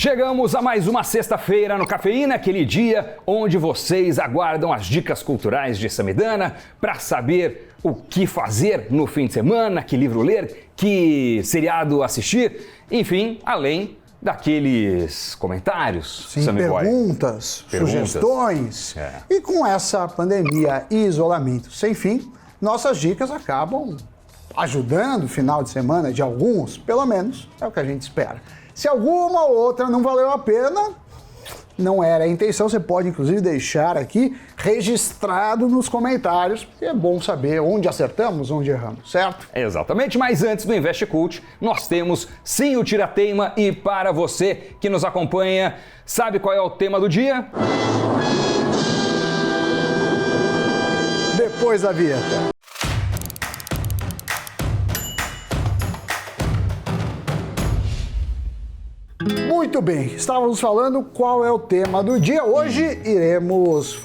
Chegamos a mais uma sexta-feira no Cafeína, aquele dia onde vocês aguardam as dicas culturais de Samidana para saber o que fazer no fim de semana, que livro ler, que seriado assistir, enfim, além daqueles comentários. Sim, perguntas, sugestões. E com essa pandemia e isolamento sem fim, nossas dicas acabam ajudando o final de semana de alguns, pelo menos é o que a gente espera. Se alguma ou outra não valeu a pena, não era a intenção, você pode inclusive deixar aqui registrado nos comentários, porque é bom saber onde acertamos, onde erramos, certo? Exatamente, mas antes do Invest Cult, nós temos sim o Tira-Teima e para você que nos acompanha, sabe qual é o tema do dia? Depois da vinheta. Muito bem, estávamos falando qual é o tema do dia. Hoje iremos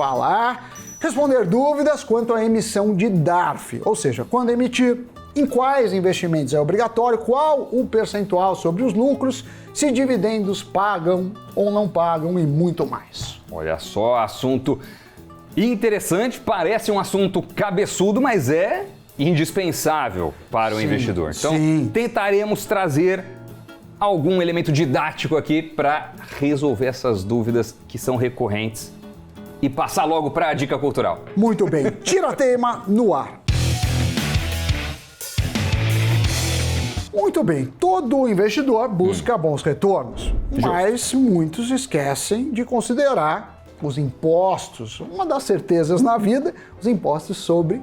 responder dúvidas quanto à emissão de DARF, ou seja, quando emitir, em quais investimentos é obrigatório, qual o percentual sobre os lucros, se dividendos pagam ou não pagam e muito mais. Olha só, assunto interessante, parece um assunto cabeçudo, mas é indispensável para o investidor. Então, tentaremos trazer algum elemento didático aqui para resolver essas dúvidas que são recorrentes e passar logo para a dica cultural. Muito bem, Tira-Teima no ar. Muito bem, todo investidor busca bons retornos, mas muitos esquecem de considerar os impostos, uma das certezas na vida, os impostos sobre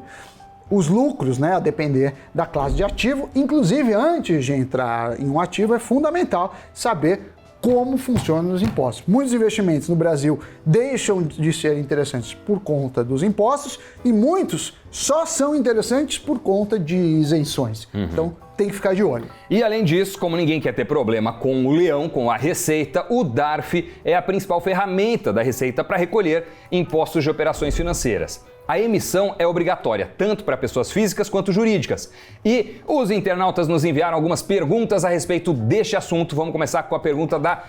os lucros, a depender da classe de ativo. Inclusive, antes de entrar em um ativo, é fundamental saber como funcionam os impostos. Muitos investimentos no Brasil deixam de ser interessantes por conta dos impostos e muitos só são interessantes por conta de isenções. Então, tem que ficar de olho. E além disso, como ninguém quer ter problema com o leão, com a Receita, o DARF é a principal ferramenta da Receita para recolher impostos de operações financeiras. A emissão é obrigatória, tanto para pessoas físicas quanto jurídicas. E os internautas nos enviaram algumas perguntas a respeito deste assunto. Vamos começar com a pergunta da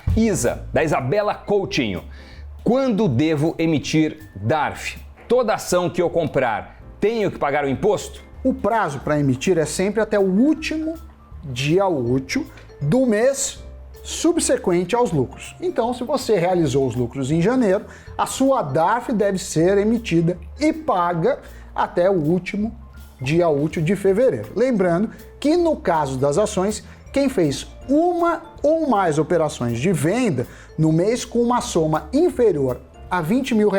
Isabela Coutinho. Quando devo emitir DARF? Toda ação que eu comprar, tenho que pagar o imposto? O prazo para emitir é sempre até o último dia útil do mês subsequente aos lucros. Então, se você realizou os lucros em janeiro, a sua DARF deve ser emitida e paga até o último dia útil de fevereiro. Lembrando que no caso das ações, quem fez uma ou mais operações de venda no mês com uma soma inferior a R$20 mil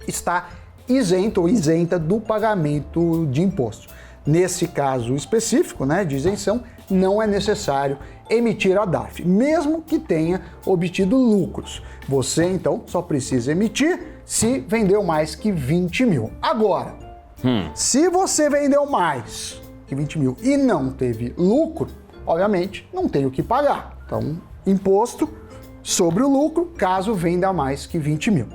está isento ou isenta do pagamento de imposto. Nesse caso específico, de isenção, não é necessário emitir a DARF, mesmo que tenha obtido lucros. Você, então, só precisa emitir se vendeu mais que 20 mil. Agora, se você vendeu mais que 20 mil e não teve lucro, obviamente, não tem o que pagar. Então, imposto sobre o lucro, caso venda mais que 20 mil.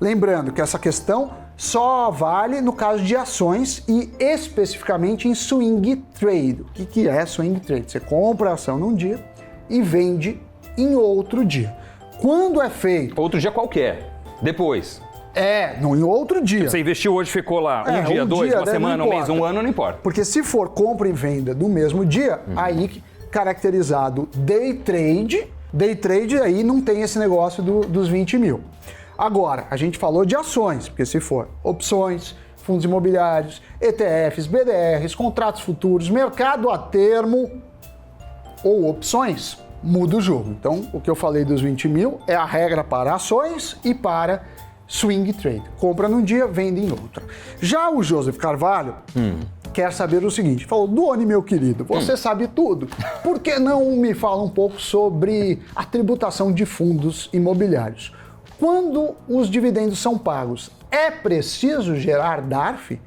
Lembrando que essa questão só vale no caso de ações e especificamente em swing trade. O que é swing trade? Você compra a ação num dia e vende em outro dia. Quando é feito... Outro dia qualquer, depois. Em outro dia. Você investiu hoje, ficou lá um dia, dois, uma semana, um mês, um ano, não importa. Porque se for compra e venda do mesmo dia, aí caracterizado day trade aí não tem esse negócio dos 20 mil. Agora, a gente falou de ações, porque se for opções, fundos imobiliários, ETFs, BDRs, contratos futuros, mercado a termo ou opções, muda o jogo. Então, o que eu falei dos 20 mil é a regra para ações e para swing trade. Compra num dia, vende em outro. Já o Joseph Carvalho quer saber o seguinte, falou, Doni, meu querido, você sabe tudo, por que não me fala um pouco sobre a tributação de fundos imobiliários? Quando os dividendos são pagos, é preciso gerar DARF?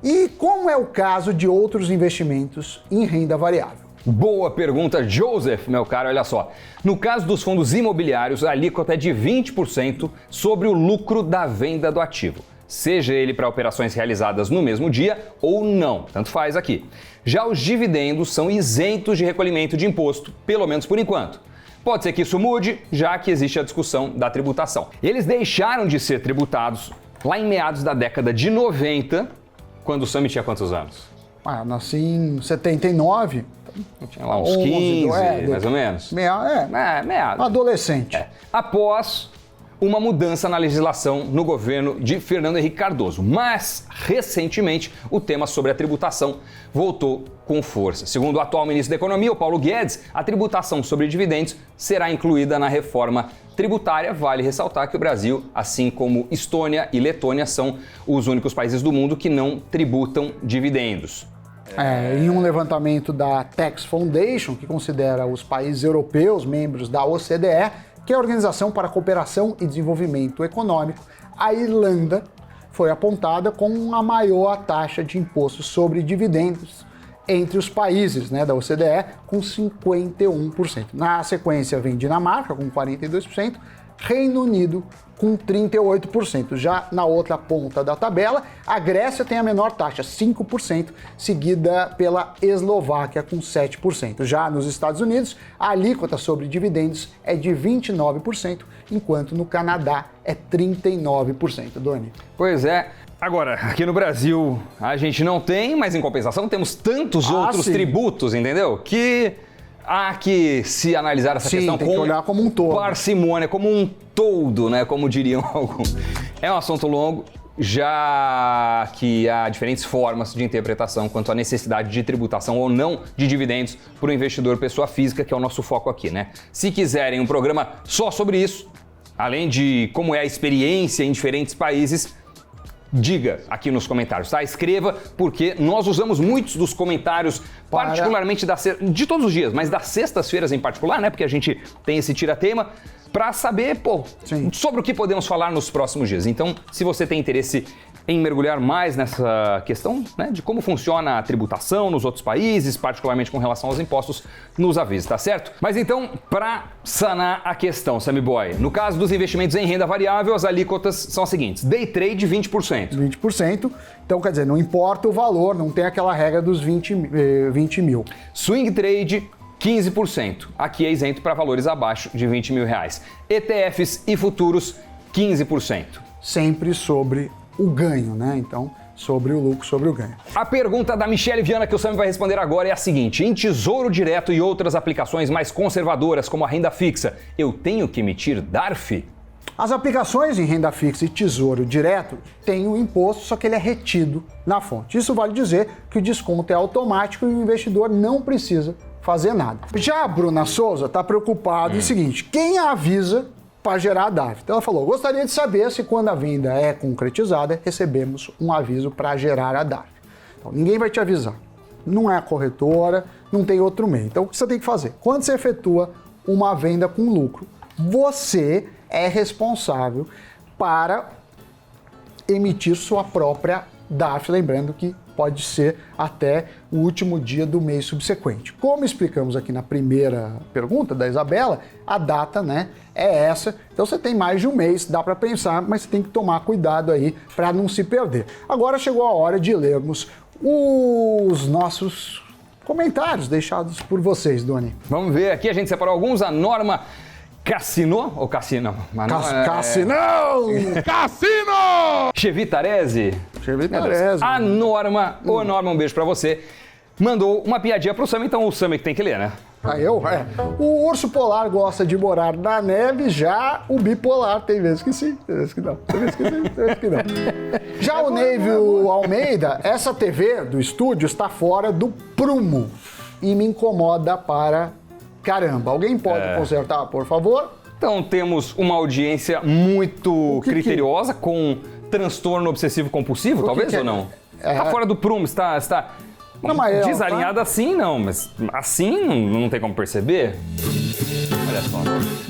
E como é o caso de outros investimentos em renda variável? Boa pergunta, Joseph, meu caro, olha só. No caso dos fundos imobiliários, a alíquota é de 20% sobre o lucro da venda do ativo, seja ele para operações realizadas no mesmo dia ou não, tanto faz aqui. Já os dividendos são isentos de recolhimento de imposto, pelo menos por enquanto. Pode ser que isso mude, já que existe a discussão da tributação. Eles deixaram de ser tributados lá em meados da década de 90, quando o Sami tinha quantos anos? Nasci em 79. Tinha lá uns 15, mais ou menos. Meados. Adolescente. Após uma mudança na legislação no governo de Fernando Henrique Cardoso. Mas, recentemente, o tema sobre a tributação voltou com força. Segundo o atual ministro da Economia, o Paulo Guedes, a tributação sobre dividendos será incluída na reforma tributária. Vale ressaltar que o Brasil, assim como Estônia e Letônia, são os únicos países do mundo que não tributam dividendos. Em um levantamento da Tax Foundation, que considera os países europeus membros da OCDE, que é a Organização para a Cooperação e Desenvolvimento Econômico, a Irlanda foi apontada com a maior taxa de imposto sobre dividendos entre os países da OCDE, com 51%. Na sequência vem Dinamarca, com 42%, Reino Unido, com 38%. Já na outra ponta da tabela, a Grécia tem a menor taxa, 5%, seguida pela Eslováquia, com 7%. Já nos Estados Unidos, a alíquota sobre dividendos é de 29%, enquanto no Canadá é 39%. Doni. Pois é. Agora, aqui no Brasil, a gente não tem, mas em compensação temos tantos outros tributos, entendeu? Que há que se analisar essa questão tem que olhar como um todo. Parcimônia, como um todo, né? Como diriam alguns. É um assunto longo, já que há diferentes formas de interpretação quanto à necessidade de tributação ou não de dividendos para o investidor pessoa física, que é o nosso foco aqui, né? Se quiserem um programa só sobre isso, além de como é a experiência em diferentes países, diga aqui nos comentários, tá? Escreva, porque nós usamos muitos dos comentários, particularmente de todos os dias, mas das sextas-feiras em particular, né? Porque a gente tem esse tira-tema, para saber, sobre o que podemos falar nos próximos dias. Então, se você tem interesse em mergulhar mais nessa questão, né, de como funciona a tributação nos outros países, particularmente com relação aos impostos, nos avise, tá certo? Mas então, para sanar a questão, Sammy Boy, no caso dos investimentos em renda variável, as alíquotas são as seguintes: day trade 20%. 20%, então quer dizer, não importa o valor, não tem aquela regra dos 20 mil. Swing trade 15%. Aqui é isento para valores abaixo de 20 mil reais. ETFs e futuros 15%. Sempre sobre o ganho, né? Então, sobre o lucro, sobre o ganho. A pergunta da Michele Viana que o Sam vai responder agora é a seguinte: em Tesouro Direto e outras aplicações mais conservadoras, como a renda fixa, eu tenho que emitir DARF? As aplicações em renda fixa e Tesouro Direto têm o imposto, só que ele é retido na fonte. Isso vale dizer que o desconto é automático e o investidor não precisa fazer nada. Já a Bruna Souza está preocupada em seguinte: quem a avisa para gerar a DARF? Então ela falou: gostaria de saber se quando a venda é concretizada, recebemos um aviso para gerar a DARF. Então ninguém vai te avisar. Não é a corretora, não tem outro meio. Então o que você tem que fazer? Quando você efetua uma venda com lucro, você é responsável para emitir sua própria DARF, lembrando que pode ser até o último dia do mês subsequente. Como explicamos aqui na primeira pergunta da Isabela, a data, é essa. Então você tem mais de um mês, dá para pensar, mas você tem que tomar cuidado aí para não se perder. Agora chegou a hora de lermos os nossos comentários deixados por vocês, Doni. Vamos ver, aqui a gente separou alguns. A Norma Cassino ou Cassino? Cassino! Chevi Tarese. A Norma, ô Norma, um beijo pra você, mandou uma piadinha pro Sam, então o Sam que tem que ler, né? O urso polar gosta de morar na neve, já o bipolar tem vezes que sim, tem vezes que não, tem vezes que sim, tem vezes que não. Já o Neivio Almeida, essa TV do estúdio está fora do prumo e me incomoda para caramba. Alguém pode consertar, por favor? Então temos uma audiência muito criteriosa, com transtorno obsessivo compulsivo, talvez, ou não? Tá fora do prumo, está desalinhada assim, não, mas assim não tem como perceber. Olha só.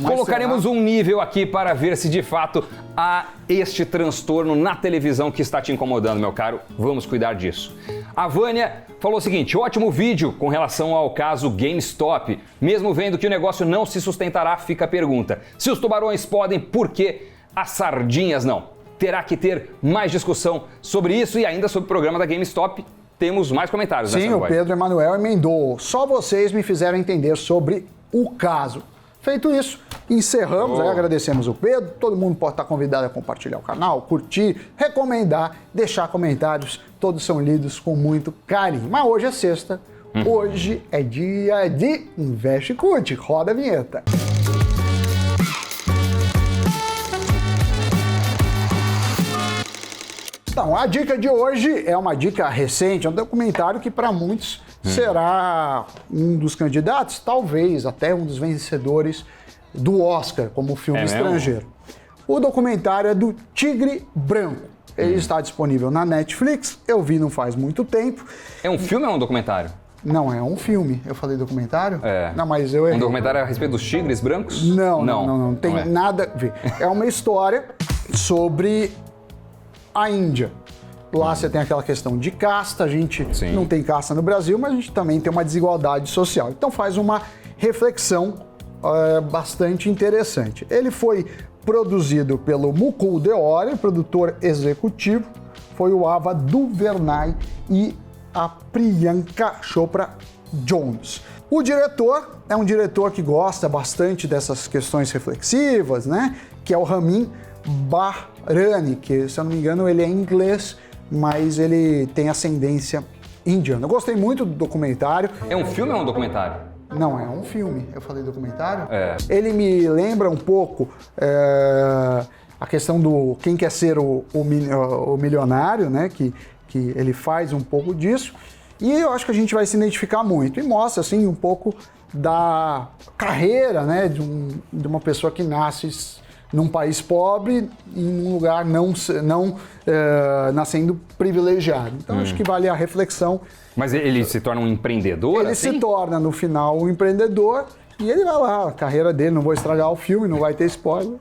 Colocaremos um nível aqui para ver se de fato há este transtorno na televisão que está te incomodando, meu caro. Vamos cuidar disso. A Vânia falou o seguinte: ótimo vídeo com relação ao caso GameStop. Mesmo vendo que o negócio não se sustentará, fica a pergunta: se os tubarões podem, por que as sardinhas não? Terá que ter mais discussão sobre isso e ainda sobre o programa da GameStop. Temos mais comentários. Sim, o Pedro Emanuel emendou: só vocês me fizeram entender sobre o caso. Feito isso, encerramos, aí agradecemos o Pedro, todo mundo pode estar convidado a compartilhar o canal, curtir, recomendar, deixar comentários, todos são lidos com muito carinho. Mas hoje é sexta, hoje é dia de Investe e Curte, roda a vinheta. Então, a dica de hoje é uma dica recente, é um documentário que para muitos será um dos candidatos, talvez até um dos vencedores do Oscar como filme estrangeiro. O documentário é do Tigre Branco. Ele está disponível na Netflix, eu vi não faz muito tempo. É um filme ou é um documentário? Não, é um filme. Eu falei documentário? É. Não, mas eu errei. Um documentário a respeito dos tigres brancos? Não tem nada a ver. É uma história sobre a Índia. Lá você tem aquela questão de casta, a gente não tem casta no Brasil, mas a gente também tem uma desigualdade social. Então faz uma reflexão bastante interessante. Ele foi produzido pelo Mukul Deora, produtor executivo, foi o Ava DuVernay e a Priyanka Chopra Jones. O diretor é um diretor que gosta bastante dessas questões reflexivas, né? Que é o Ramin Bahrani, que, se eu não me engano, ele é inglês, mas ele tem ascendência indiana. Eu gostei muito do documentário. É um filme ou é um documentário? Não, é um filme. Eu falei documentário? É. Ele me lembra um pouco a questão do quem quer ser o milionário, né? Que ele faz um pouco disso. E eu acho que a gente vai se identificar muito. E mostra, assim, um pouco da carreira, né? De uma pessoa que nasce num país pobre, em um lugar não nascendo privilegiado. Então, acho que vale a reflexão. Mas ele se torna um empreendedor? Ele se torna, no final, um empreendedor e ele vai lá, a carreira dele, não vou estragar o filme, não vai ter spoiler.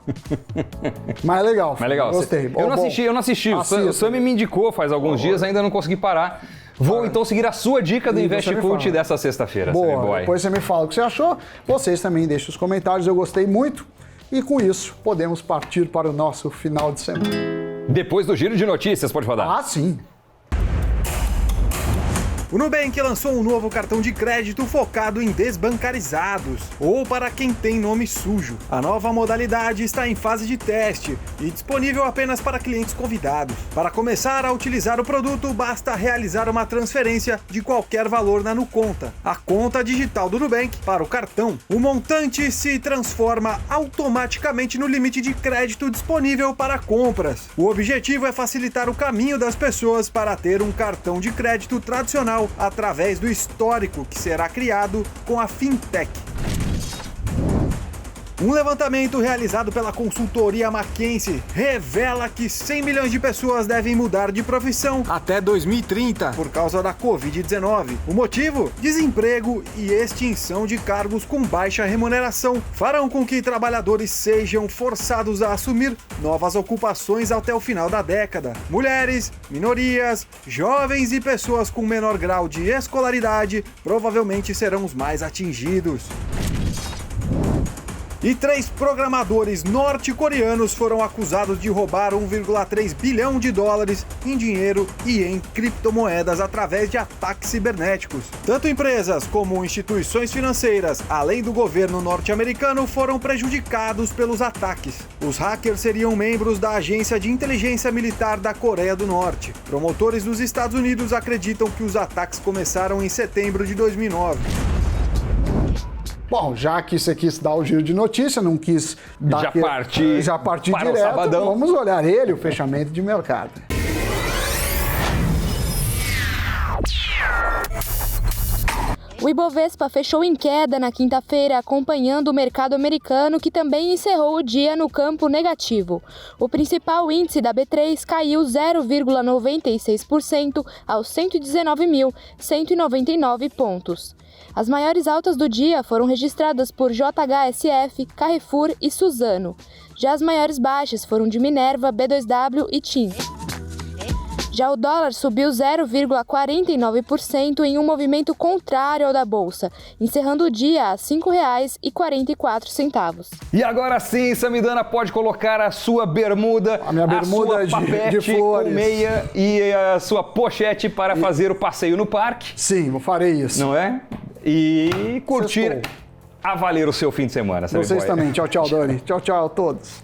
Mas é legal. Mas legal. Gostei. Eu não assisti. O Sami me indicou faz alguns dias, ainda não consegui parar. Vou então seguir a sua dica do Investe Cult dessa sexta-feira. Boa, depois você me fala o que você achou. Vocês também deixem os comentários, eu gostei muito. E com isso, podemos partir para o nosso final de semana. Depois do giro de notícias, pode rodar. Ah, sim. O Nubank lançou um novo cartão de crédito focado em desbancarizados, ou para quem tem nome sujo. A nova modalidade está em fase de teste e disponível apenas para clientes convidados. Para começar a utilizar o produto, basta realizar uma transferência de qualquer valor na Nuconta, a conta digital do Nubank, para o cartão. O montante se transforma automaticamente no limite de crédito disponível para compras. O objetivo é facilitar o caminho das pessoas para ter um cartão de crédito tradicional através do histórico que será criado com a Fintech. Um levantamento realizado pela consultoria McKinsey revela que 100 milhões de pessoas devem mudar de profissão até 2030 por causa da Covid-19. O motivo? Desemprego e extinção de cargos com baixa remuneração farão com que trabalhadores sejam forçados a assumir novas ocupações até o final da década. Mulheres, minorias, jovens e pessoas com menor grau de escolaridade provavelmente serão os mais atingidos. E 3 programadores norte-coreanos foram acusados de roubar 1,3 bilhão de dólares em dinheiro e em criptomoedas através de ataques cibernéticos. Tanto empresas como instituições financeiras, além do governo norte-americano, foram prejudicados pelos ataques. Os hackers seriam membros da Agência de Inteligência Militar da Coreia do Norte. Promotores dos Estados Unidos acreditam que os ataques começaram em setembro de 2009. Bom, já que você quis dar o giro de notícia, não quis dar já partir para direto, o sabadão. Vamos olhar ele, o fechamento de mercado. O Ibovespa fechou em queda na quinta-feira, acompanhando o mercado americano, que também encerrou o dia no campo negativo. O principal índice da B3 caiu 0,96% aos 119.199 pontos. As maiores altas do dia foram registradas por JHSF, Carrefour e Suzano. Já as maiores baixas foram de Minerva, B2W e TIM. Já o dólar subiu 0,49% em um movimento contrário ao da Bolsa, encerrando o dia a R$ 5,44. E agora sim, Samidana pode colocar a sua bermuda, a minha bermuda sua papete de flores, com meia e a sua pochete para fazer o passeio no parque. Sim, eu farei isso. Não é? E curtir a valer o seu fim de semana. Vocês também. Tchau, tchau, Dani. Tchau, tchau a todos.